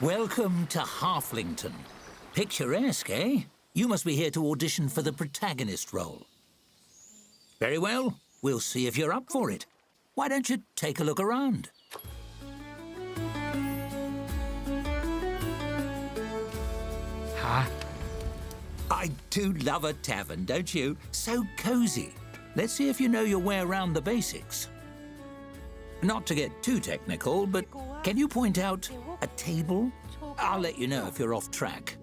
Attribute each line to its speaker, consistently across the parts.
Speaker 1: Welcome to Halflington. Picturesque, eh? You must be here to audition for the protagonist role. Very well. We'll see if you're up for it. Why don't you take a look around?
Speaker 2: Huh?
Speaker 1: I do love a tavern, don't you? So cozy. Let's see if you know your way around the basics. Not to get too technical, but can you point out a table? I'll let you know if you're off track.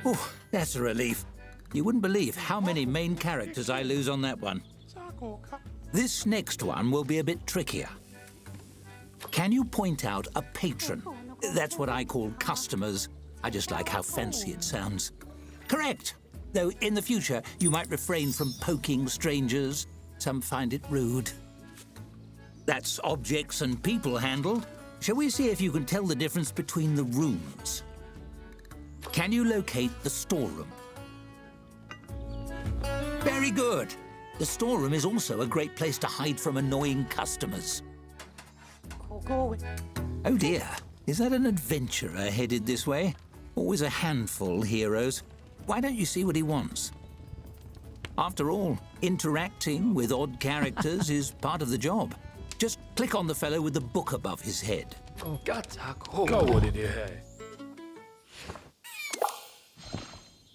Speaker 1: Oh, that's a relief. You wouldn't believe how many main characters I lose on that one. This next one will be a bit trickier. Can you point out a patron? That's what I call customers. I just like how fancy it sounds. Correct. Though in the future, you might refrain from poking strangers. Some find it rude. That's objects and people handled. Shall we see if you can tell the difference between the rooms? Can you locate the storeroom? Very good. The storeroom is also a great place to hide from annoying customers. Oh dear, is that an adventurer headed this way? Always a handful, heroes. Why don't you see what he wants? After all, interacting with odd characters is part of the job. Just click on the fellow with the book above his head.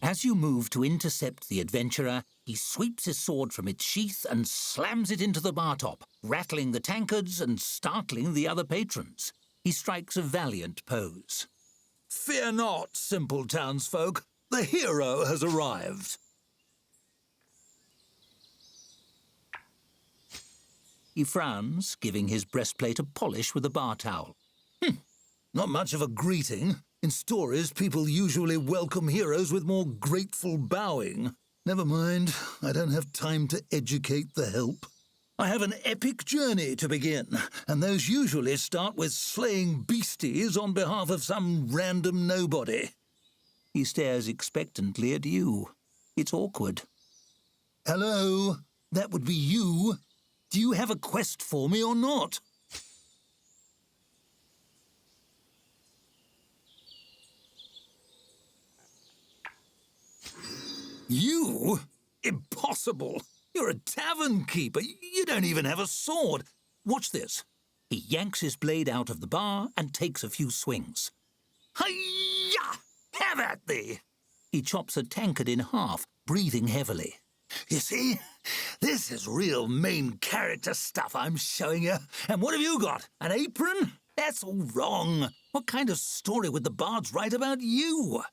Speaker 1: As you move to intercept the adventurer, he sweeps his sword from its sheath and slams it into the bar top, rattling the tankards and startling the other patrons. He strikes a valiant pose. Fear not, simple townsfolk. The hero has arrived. He frowns, giving his breastplate a polish with a bar towel. Not much of a greeting. In stories, people usually welcome heroes with more grateful bowing. Never mind, I don't have time to educate the help. I have an epic journey to begin, and those usually start with slaying beasties on behalf of some random nobody. He stares expectantly at you. It's awkward. Hello, that would be you. Do you have a quest for me or not? You? Impossible! You're a Tavern Keeper. You don't even have a sword. Watch this. He yanks his blade out of the bar and takes a few swings. Hi-ya! Have at thee! He chops a tankard in half, breathing heavily. You see? This is real main character stuff I'm showing you. And what have you got? An apron? That's all wrong. What kind of story would the bards write about you?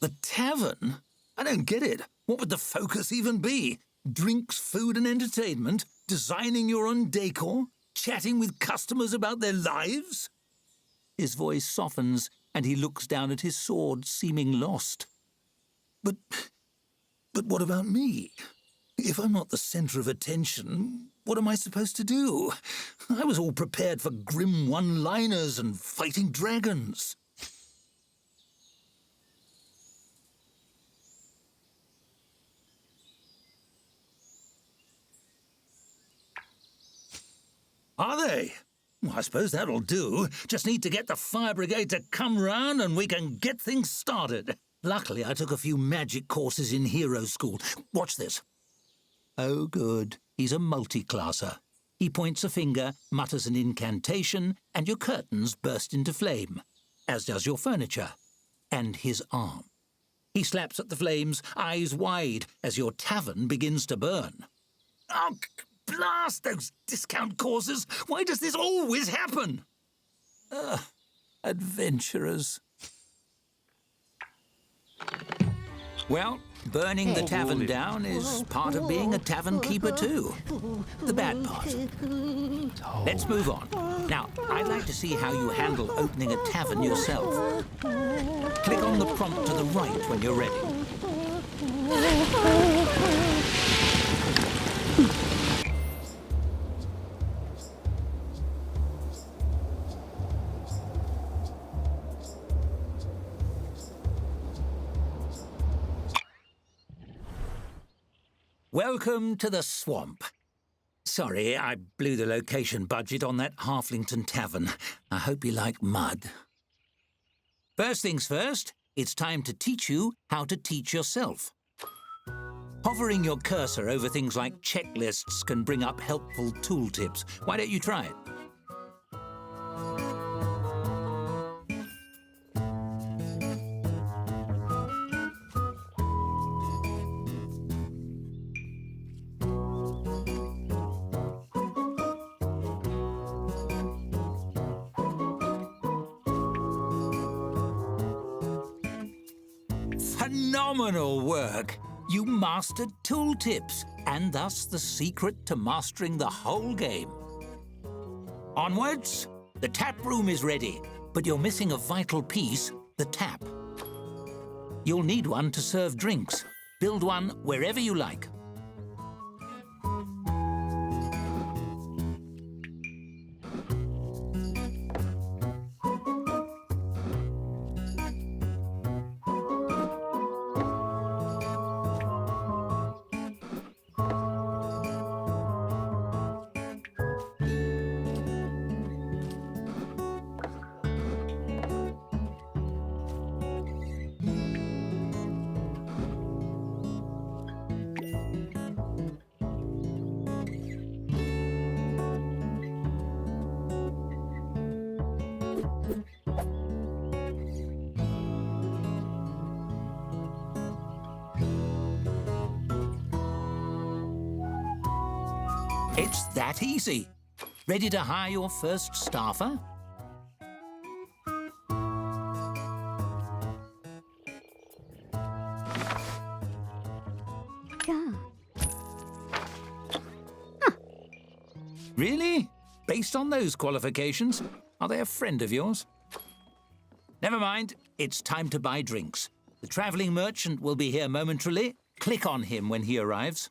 Speaker 1: The tavern? I don't get it. What would the focus even be? Drinks, food and entertainment? Designing your own decor? Chatting with customers about their lives? His voice softens and he looks down at his sword, seeming lost. But what about me? If I'm not the center of attention, what am I supposed to do? I was all prepared for grim one-liners and fighting dragons. Are they? Well, I suppose that'll do. Just need to get the fire brigade to come round and we can get things started. Luckily, I took a few magic courses in hero school. Watch this. Oh, good. He's a multi-classer. He points a finger, mutters an incantation, and your curtains burst into flame, as does your furniture, and his arm. He slaps at the flames, eyes wide, as your tavern begins to burn. Oh, blast those discount courses! Why does this always happen? Adventurers. Well, burning the tavern down is part of being a tavern keeper too. The bad part. Let's move on. Now, I'd like to see how you handle opening a tavern yourself. Click on the prompt to the right when you're ready. Welcome to the swamp. Sorry, I blew the location budget on that Halflington tavern. I hope you like mud. First things first, it's time to teach you how to teach yourself. Hovering your cursor over things like checklists can bring up helpful tooltips. Why don't you try it? Phenomenal work! You mastered tooltips, and thus the secret to mastering the whole game. Onwards! The tap room is ready, but you're missing a vital piece, the tap. You'll need one to serve drinks. Build one wherever you like. It's that easy. Ready to hire your first staffer? Really? Based on those qualifications? Are they a friend of yours? Never mind. It's time to buy drinks. The travelling merchant will be here momentarily. Click on him when he arrives.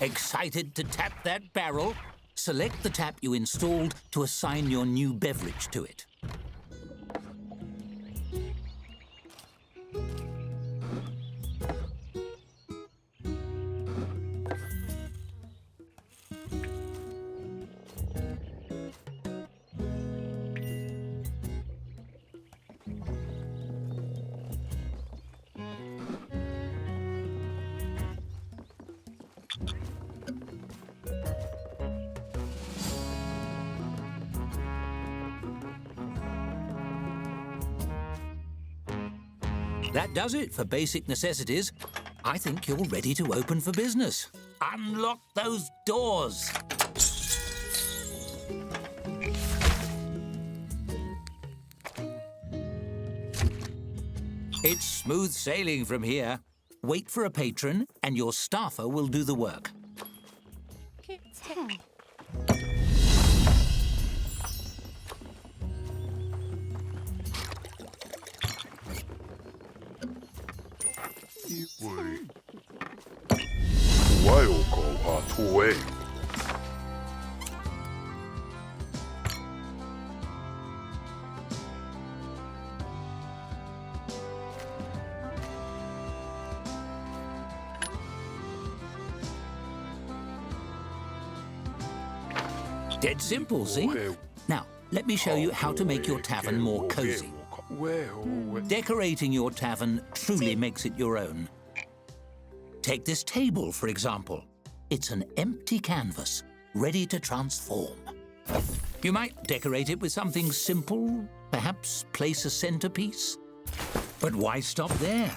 Speaker 1: Excited to tap that barrel? Select the tap you installed to assign your new beverage to it. That does it for basic necessities. I think you're ready to open for business. Unlock those doors. It's smooth sailing from here. Wait for a patron and your staffer will do the work. Dead simple, see? Now, let me show you how to make your tavern more cozy. Decorating your tavern truly makes it your own. Take this table, for example. It's an empty canvas, ready to transform. You might decorate it with something simple, perhaps place a centerpiece. But why stop there?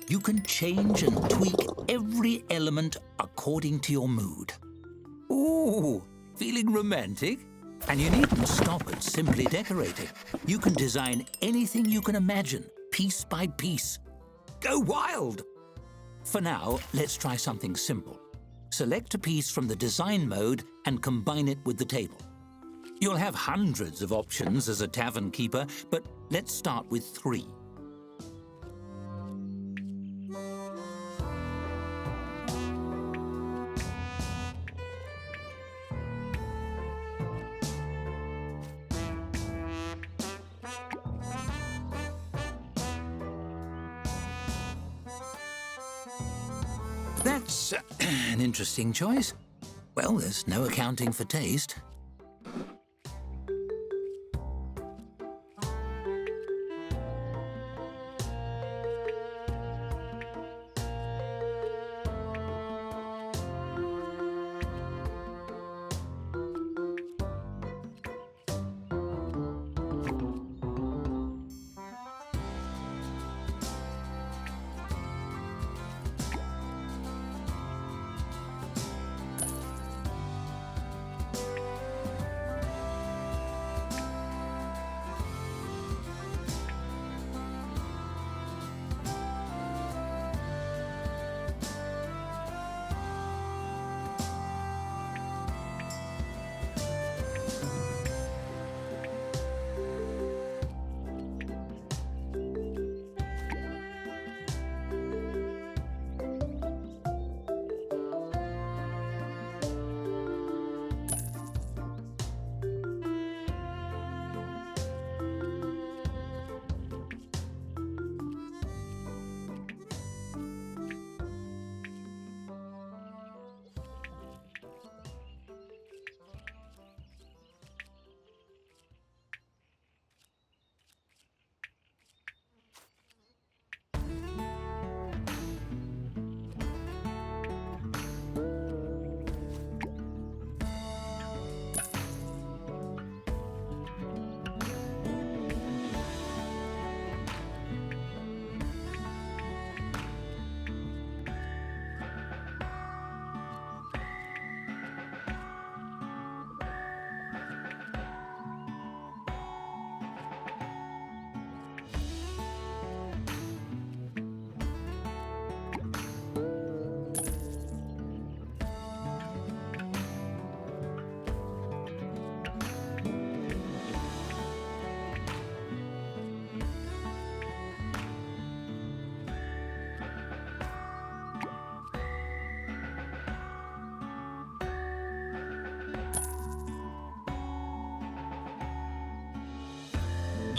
Speaker 1: You can change and tweak every element according to your mood. Ooh, feeling romantic? And you needn't stop at simply decorating. You can design anything you can imagine, piece by piece. Go wild! For now, let's try something simple. Select a piece from the design mode and combine it with the table. You'll have hundreds of options as a Tavern Keeper, but let's start with 3. That's an interesting choice. Well, there's no accounting for taste.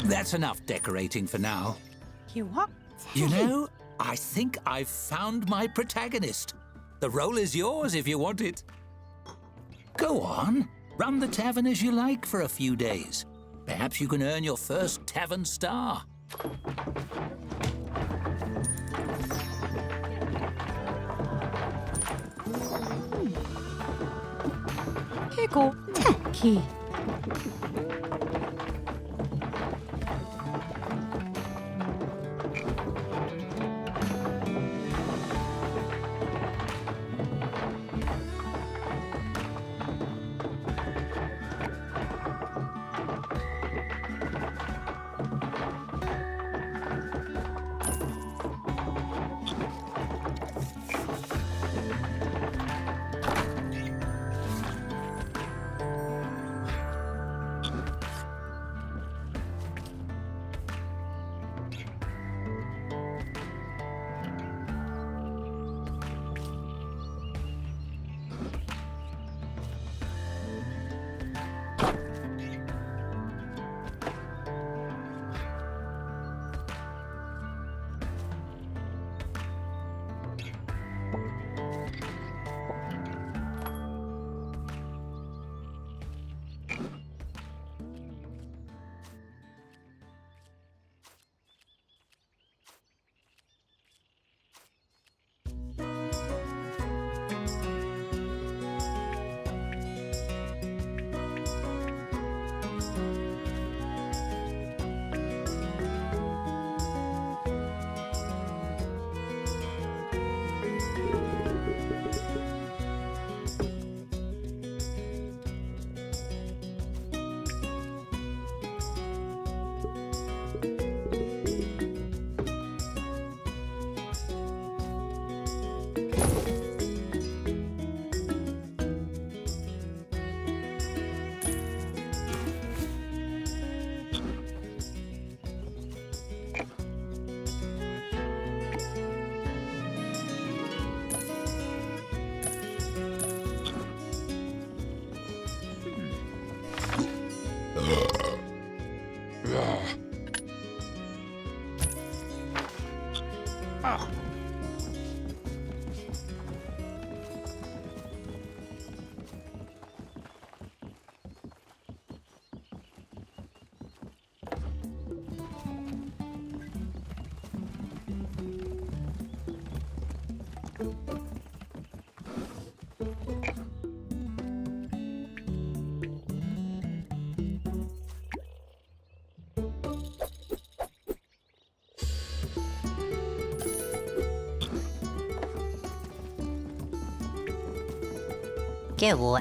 Speaker 1: That's enough decorating for now. You know, I think I've found my protagonist. The role is yours if you want it. Go on, run the tavern as you like for a few days. Perhaps you can earn your first tavern star.
Speaker 3: 해고 타키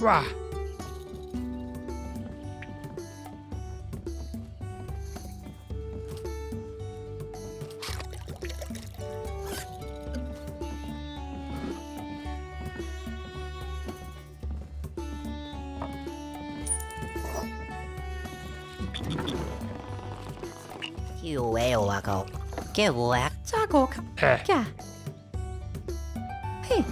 Speaker 2: Wow.
Speaker 3: Jago ka. Hey.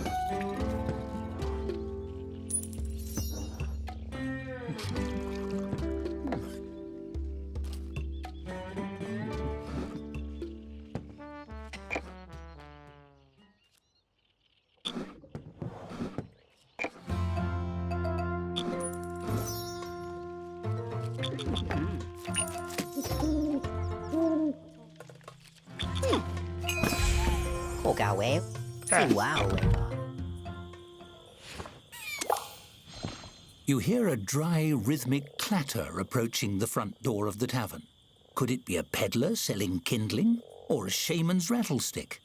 Speaker 1: You hear a dry, rhythmic clatter approaching the front door of the tavern. Could it be a peddler selling kindling or a shaman's rattlestick?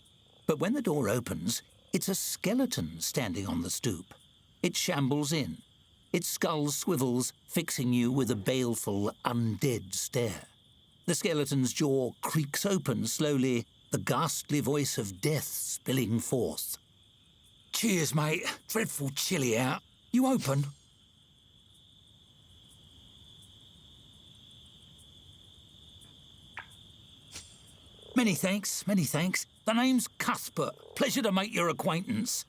Speaker 1: But when the door opens, it's a skeleton standing on the stoop. It shambles in. Its skull swivels, fixing you with a baleful, undead stare. The skeleton's jaw creaks open slowly, the ghastly voice of death spilling forth. Cheers, mate. Dreadful chilly out. You open? Many thanks, many thanks. The name's Cuthbert. Pleasure to make your acquaintance.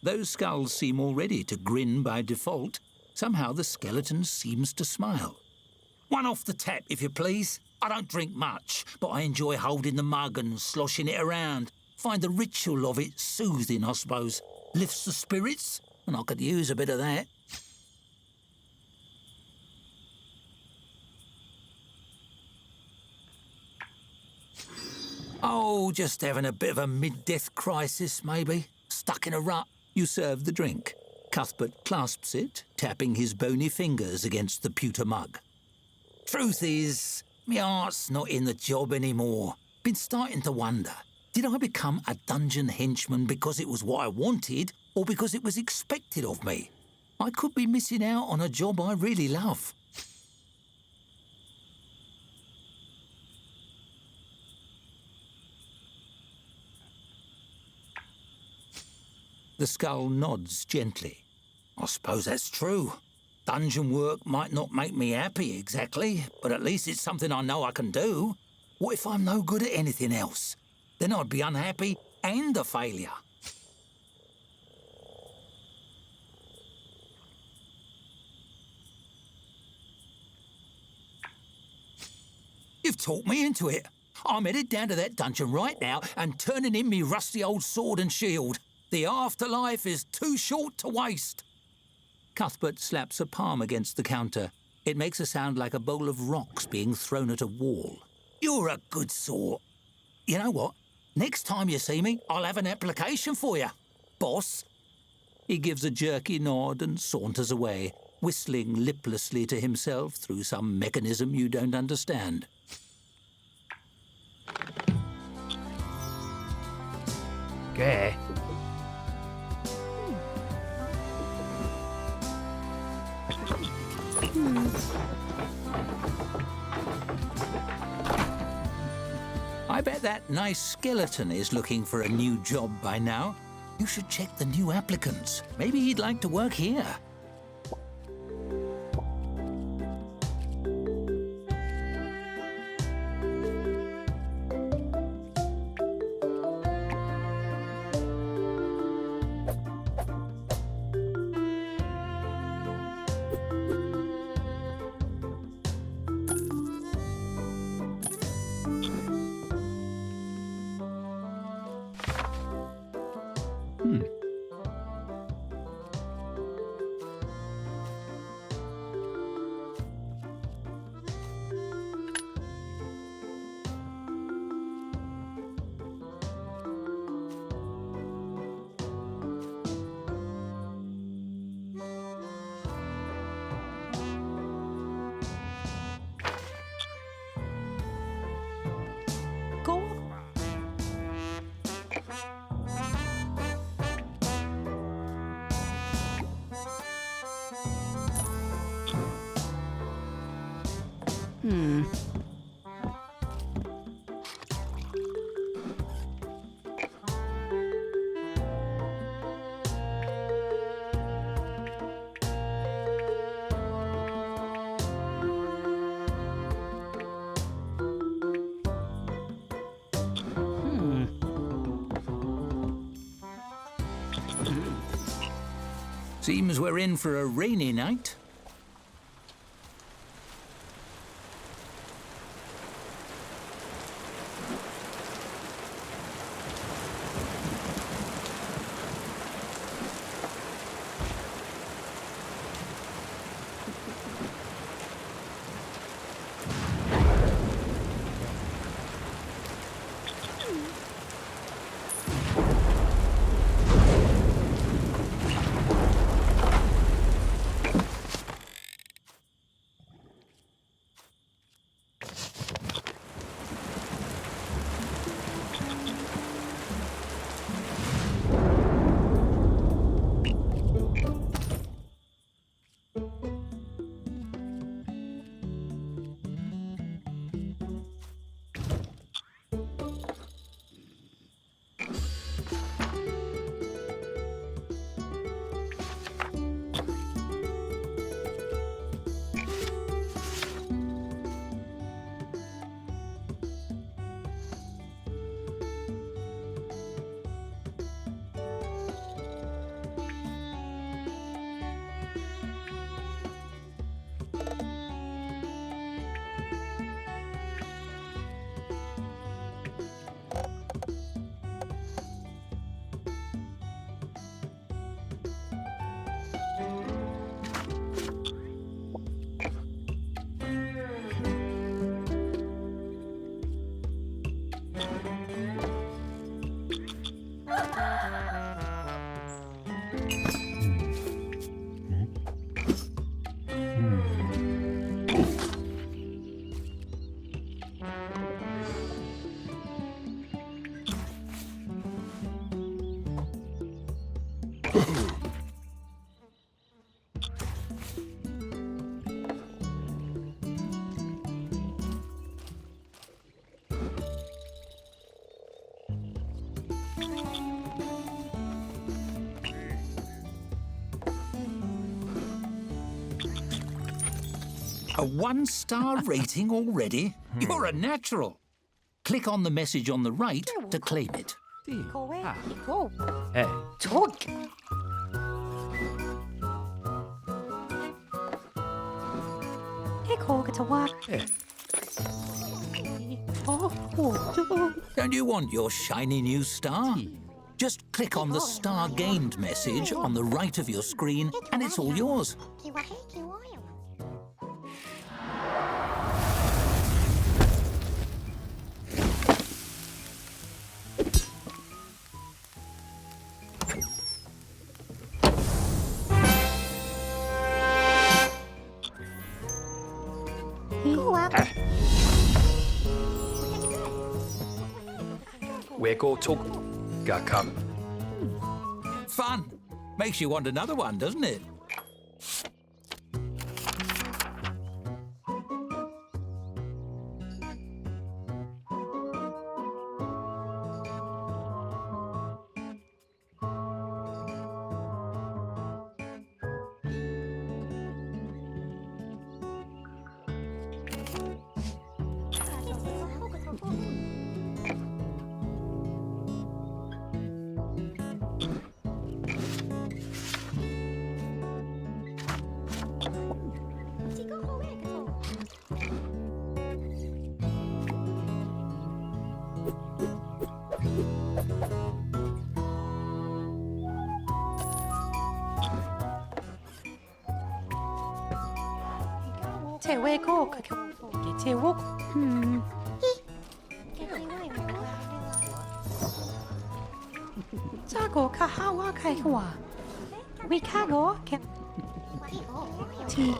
Speaker 1: Those skulls seem already to grin by default. Somehow the skeleton seems to smile. One off the tap, if you please. I don't drink much, but I enjoy holding the mug and sloshing it around. Find the ritual of it soothing, I suppose. Lifts the spirits, and I could use a bit of that. Oh, just having a bit of a mid-death crisis, maybe. Stuck in a rut. You serve the drink. Cuthbert clasps it, tapping his bony fingers against the pewter mug. Truth is, my heart's not in the job anymore. Been starting to wonder, did I become a dungeon henchman because it was what I wanted or because it was expected of me? I could be missing out on a job I really love. The skull nods gently. I suppose that's true. Dungeon work might not make me happy exactly, but at least it's something I know I can do. What if I'm no good at anything else? Then I'd be unhappy and a failure. You've talked me into it. I'm headed down to that dungeon right now and turning in me rusty old sword and shield. The afterlife is too short to waste. Cuthbert slaps a palm against the counter. It makes a sound like a bowl of rocks being thrown at a wall. You're a good sort. You know what? Next time you see me, I'll have an application for you, boss. He gives a jerky nod and saunters away, whistling liplessly to himself through some mechanism you don't understand.
Speaker 2: Okay.
Speaker 1: I bet that nice skeleton is looking for a new job by now. You should check the new applicants. Maybe he'd like to work here. Seems we're in for a rainy night. A 1-star rating already? You're a natural. Click on the message on the right to claim it.
Speaker 2: Hey.
Speaker 3: Talk.
Speaker 1: Don't you want your shiny new star? Just click on the star gained message on the right of your screen and it's all yours.
Speaker 2: We go talk. Ga come.
Speaker 1: Fun. Makes you want another one, doesn't it?
Speaker 3: Zago kahawa kaikwa. We kago ke. Ti.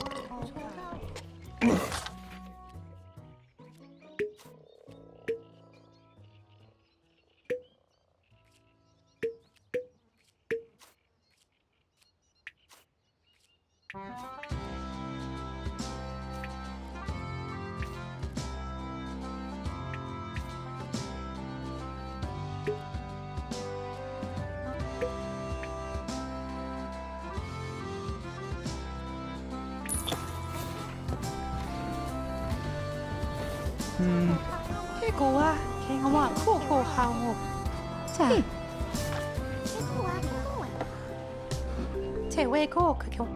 Speaker 3: 해고와 갱와 코코하오. 자, 제외고 그교.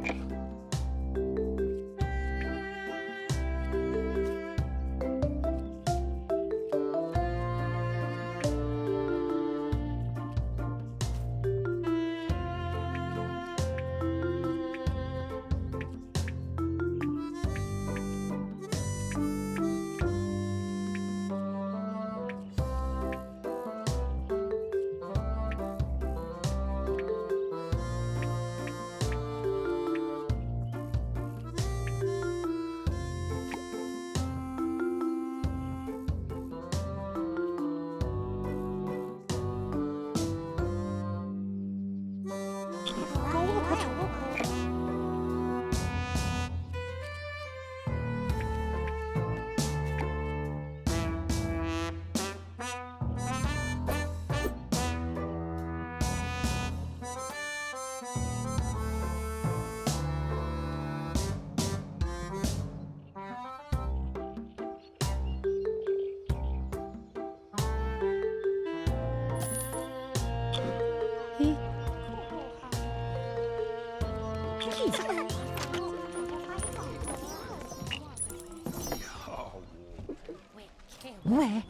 Speaker 3: 왜?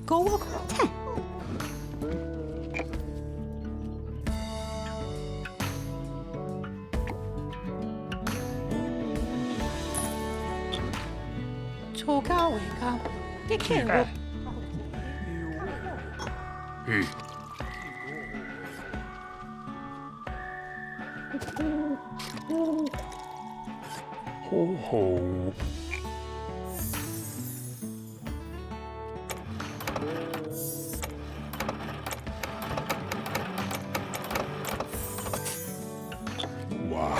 Speaker 3: 고고 태. 조가 왜가 깨케로.
Speaker 2: 호호. 와.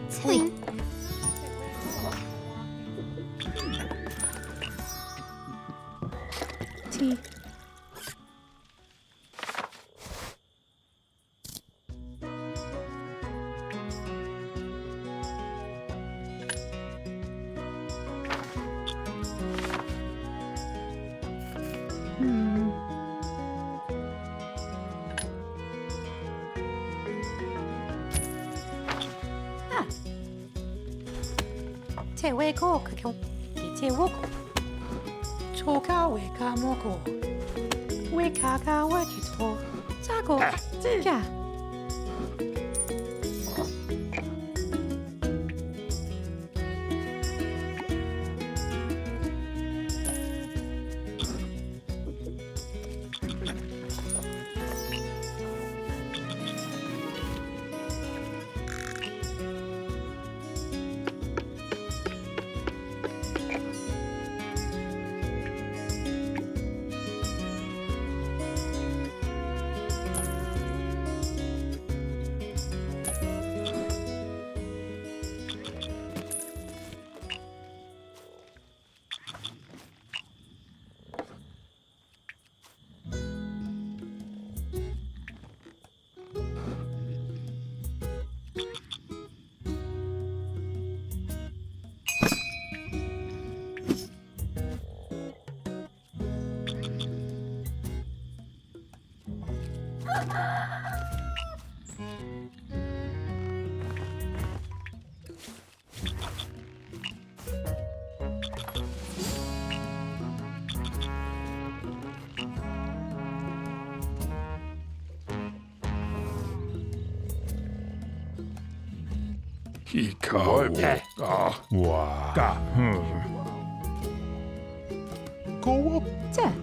Speaker 3: 스윙. 티. 제외고 그교 이제고 조가 왜가 뭐고 왜가가 왜기도 짜고 야 자.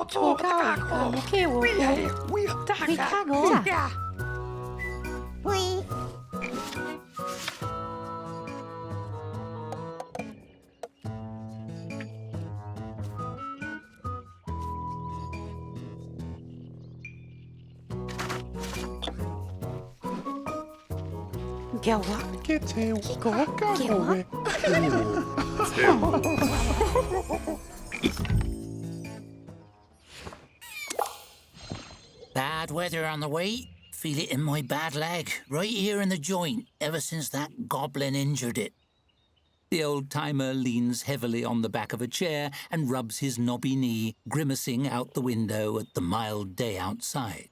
Speaker 3: 초가오가 오케오. 위카고. 자. 겨와. 겨와.
Speaker 1: Bad weather on the way. Feel it in my bad leg, right here in the joint, ever since that goblin injured it. The old-timer leans heavily on the back of a chair and rubs his knobby knee, grimacing out the window at the mild day outside.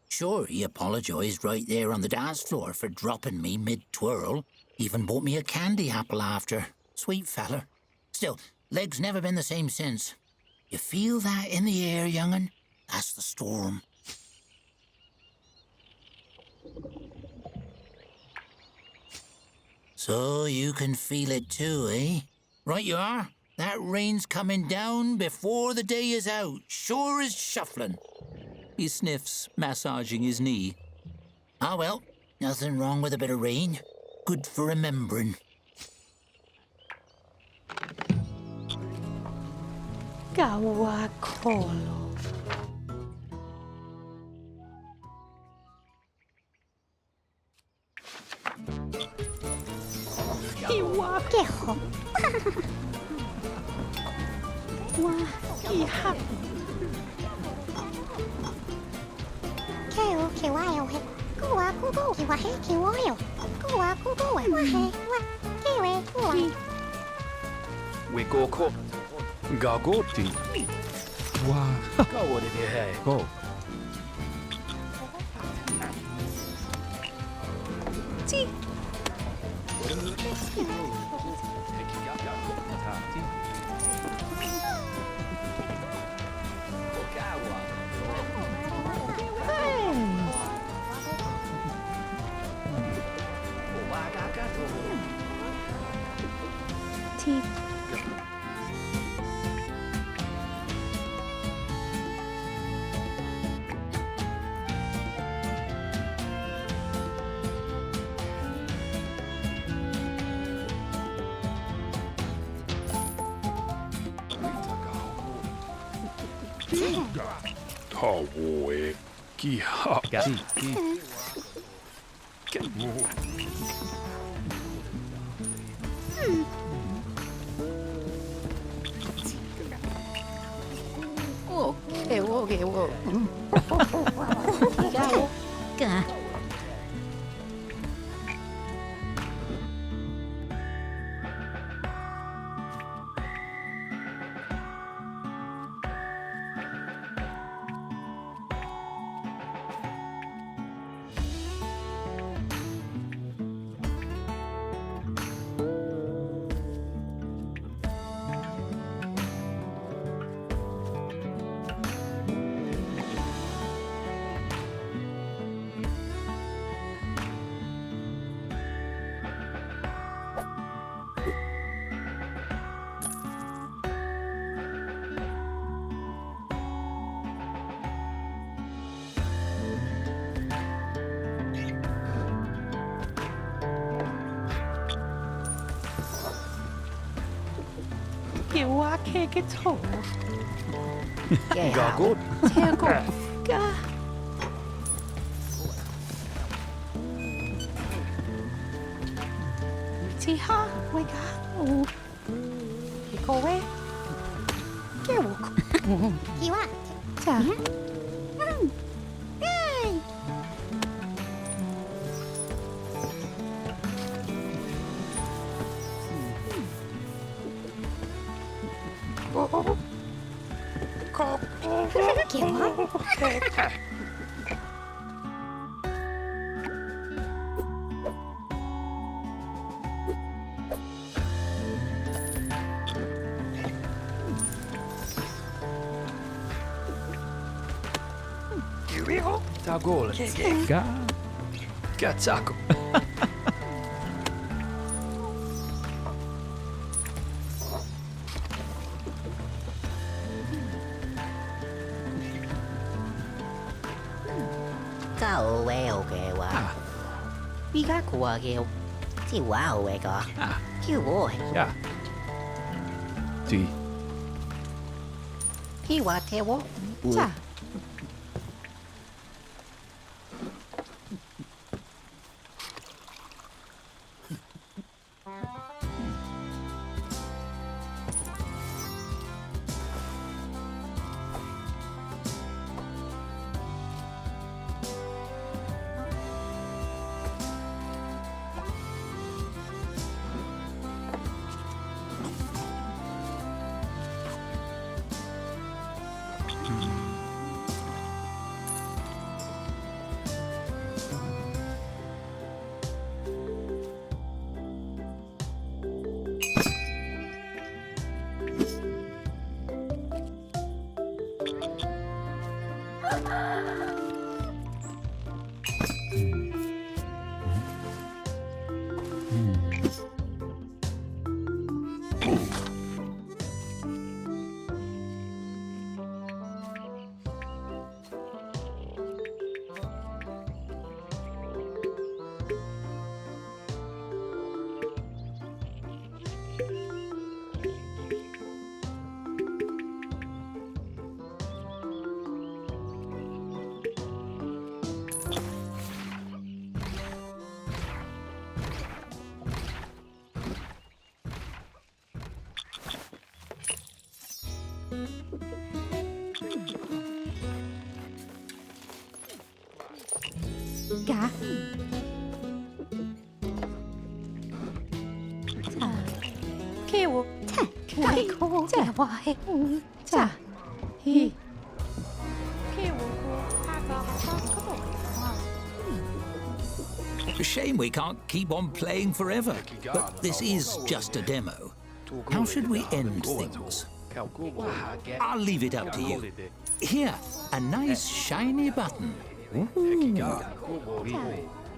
Speaker 1: Sure, he apologised right there on the dance floor for dropping me mid-twirl. Even bought me a candy apple after. Sweet feller. Still, leg's never been the same since. You feel that in the air, young'un? That's the storm. So you can feel it too, eh? Right you are. That rain's coming down before the day is out, sure as shuffling. He sniffs, massaging his knee. Ah well, nothing wrong with a bit of rain. Good for remembering.
Speaker 3: Gawakolo. Iwakeho. Wa ihap.
Speaker 4: Keo kiwayo he. Kuwa kugo kiwa he kiwayo. Kuwa kugo wa he wa. Kiwe kuwa.
Speaker 2: Wigoko. Gagoti. Go what did you say?
Speaker 5: Go.
Speaker 3: Ti. Ti.
Speaker 5: Tawoe kiha.
Speaker 3: Okay. Gawo. Ga. Kiwa keke to.
Speaker 2: Gagot.
Speaker 3: Tego. Ga. Tiha. Wega. 고왜 깨워
Speaker 4: 기와
Speaker 3: 자
Speaker 4: 에이 기와
Speaker 2: Tagore. Ga. Cazzacco.
Speaker 6: Cao quê ok quá. Bí gác của kêu. Thì quá ok có. Kêu ôi.
Speaker 2: Ja. Sì.
Speaker 6: Khi quá theo bố.
Speaker 3: 자 가. 자, 키워.
Speaker 4: 차
Speaker 3: 아이고, 자, 와해. 자, 히. 키우고 하다가
Speaker 1: Shame we can't keep on playing forever. But this is just a demo. How should we end things? I'll leave it up to you. Here, a nice shiny button.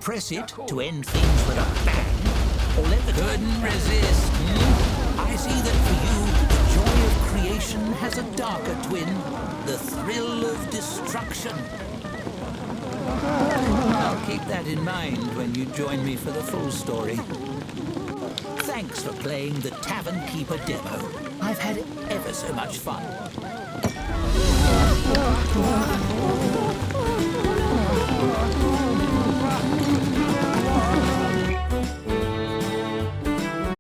Speaker 1: Press it to end things with a bang, or let the curtain resist. I see that for you, the joy of creation has a darker twin, the thrill of destruction. I'll keep that in mind when you join me for the full story. Thanks for playing the Tavern Keeper demo. I've had ever so much fun.